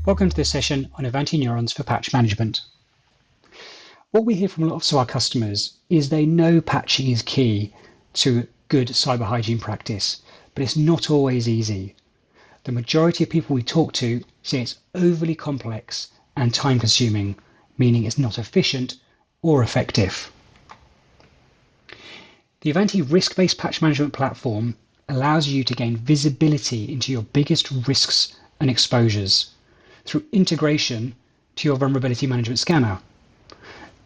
Welcome to this session on Ivanti Neurons for patch management. What we hear from lots of our customers is they know patching is key to good cyber hygiene practice, but it's not always easy. The majority of people we talk to say it's overly complex and time consuming, meaning it's not efficient or effective. The Ivanti risk-based patch management platform allows you to gain visibility into your biggest risks and exposures through integration to your vulnerability management scanner.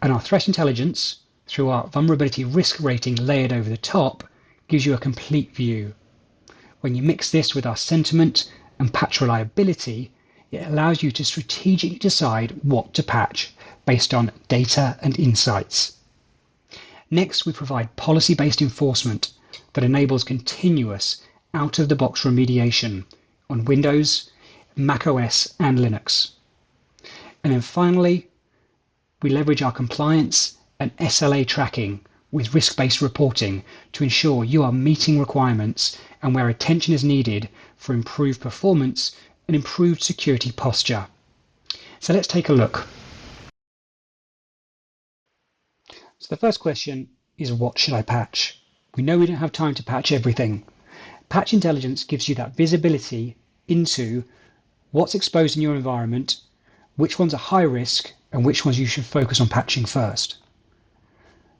And our threat intelligence, through our vulnerability risk rating layered over the top, gives you a complete view. When you mix this with our sentiment and patch reliability, it allows you to strategically decide what to patch based on data and insights. Next, we provide policy-based enforcement that enables continuous out-of-the-box remediation on Windows, macOS and Linux. And then finally, we leverage our compliance and SLA tracking with risk-based reporting to ensure you are meeting requirements and where attention is needed for improved performance and improved security posture. So let's take a look. So the first question is, what should I patch? We know we don't have time to patch everything. Patch intelligence gives you that visibility into what's exposed in your environment, which ones are high risk, and which ones you should focus on patching first.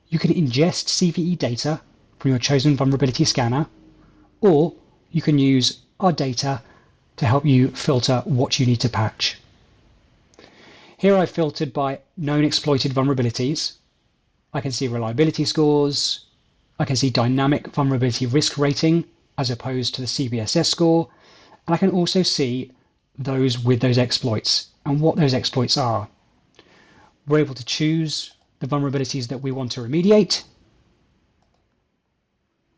You can ingest CVE data from your chosen vulnerability scanner, or you can use our data to help you filter what you need to patch. Here I've filtered by known exploited vulnerabilities. I can see reliability scores. I can see dynamic vulnerability risk rating as opposed to the CVSS score. And I can also see those with those exploits and what those exploits are. We're able to choose the vulnerabilities that we want to remediate.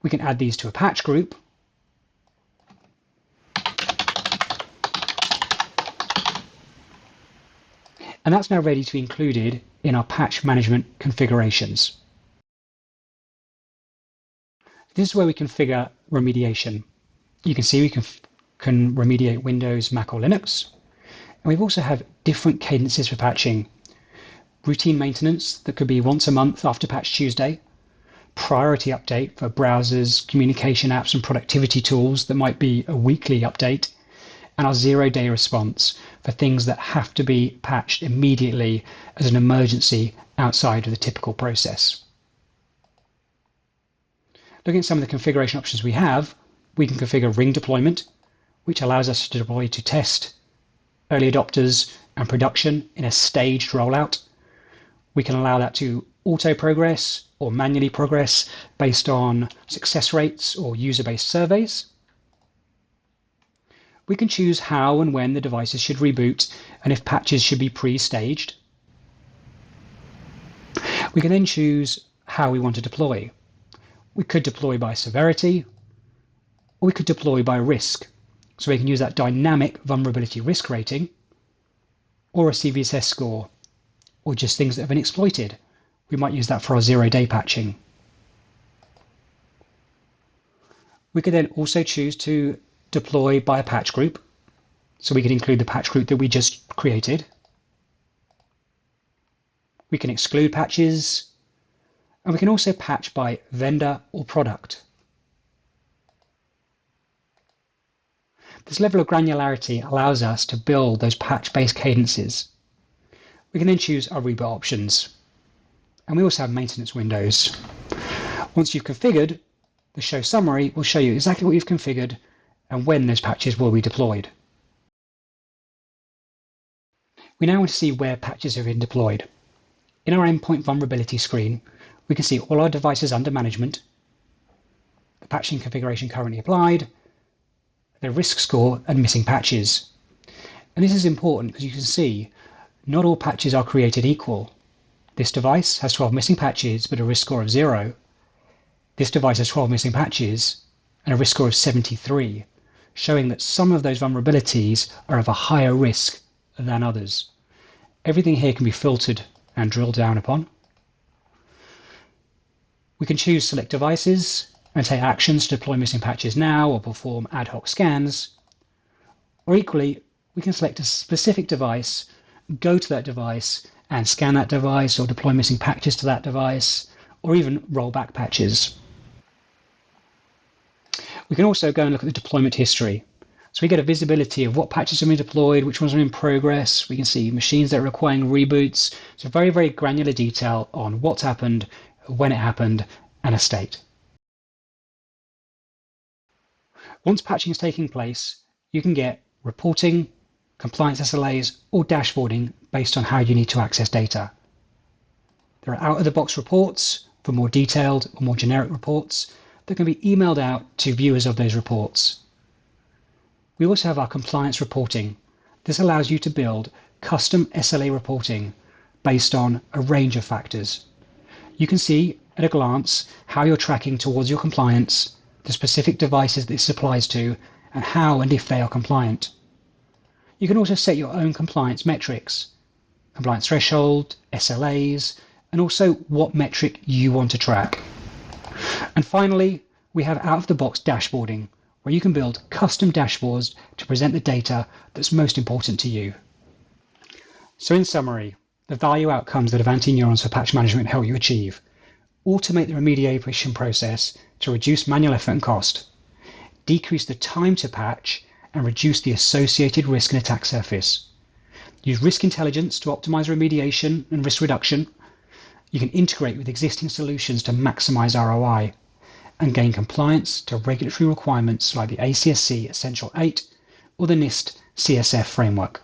We can add these to a patch group. And that's now ready to be included in our patch management configurations. This is where we configure remediation. You can see we can remediate Windows, Mac or Linux. And we also have different cadences for patching. Routine maintenance that could be once a month after Patch Tuesday. Priority update for browsers, communication apps and productivity tools that might be a weekly update. And our 0-day response for things that have to be patched immediately as an emergency outside of the typical process. Looking at some of the configuration options we have, we can configure ring deployment, which allows us to deploy to test, early adopters and production in a staged rollout. We can allow that to auto progress or manually progress based on success rates or user-based surveys. We can choose how and when the devices should reboot and if patches should be pre-staged. We can then choose how we want to deploy. We could deploy by severity, or we could deploy by risk. So we can use that dynamic vulnerability risk rating, or a CVSS score, or just things that have been exploited. We might use that for our 0-day patching. We could then also choose to deploy by a patch group. So we could include the patch group that we just created. We can exclude patches, and we can also patch by vendor or product. This level of granularity allows us to build those patch-based cadences. We can then choose our reboot options. And we also have maintenance windows. Once you've configured, the show summary will show you exactly what you've configured and when those patches will be deployed. We now want to see where patches have been deployed. In our endpoint vulnerability screen, we can see all our devices under management, the patching configuration currently applied, the risk score and missing patches. And this is important because you can see not all patches are created equal. This device has 12 missing patches but a risk score of 0. This device has 12 missing patches and a risk score of 73, showing that some of those vulnerabilities are of a higher risk than others. Everything here can be filtered and drilled down upon. We can choose select devices and take actions to deploy missing patches now or perform ad hoc scans. Or equally, we we can select a specific device, go to that device and scan that device or deploy missing patches to that device, or even roll back patches. We can also go and look at the deployment history. So we get a visibility of what patches have been deployed, which ones are in progress. We can see machines that are requiring reboots. So very, very granular detail on what's happened, when it happened, and a state. Once patching is taking place, you can get reporting, compliance SLAs, or dashboarding based on how you need to access data. There are out-of-the-box reports for more detailed or more generic reports that can be emailed out to viewers of those reports. We also have our compliance reporting. This allows you to build custom SLA reporting based on a range of factors. You can see at a glance how you're tracking towards your compliance, the specific devices this applies to, and how and if they are compliant. You can also set your own compliance metrics, compliance threshold, SLAs, and also what metric you want to track. And finally, we have out-of-the-box dashboarding, where you can build custom dashboards to present the data that's most important to you. So in summary, the value outcomes that Ivanti Neurons for patch management help you achieve: automate the remediation process to reduce manual effort and cost, decrease the time to patch, and reduce the associated risk and attack surface. Use risk intelligence to optimize remediation and risk reduction. You can integrate with existing solutions to maximize ROI and gain compliance to regulatory requirements like the ACSC Essential 8 or the NIST CSF framework.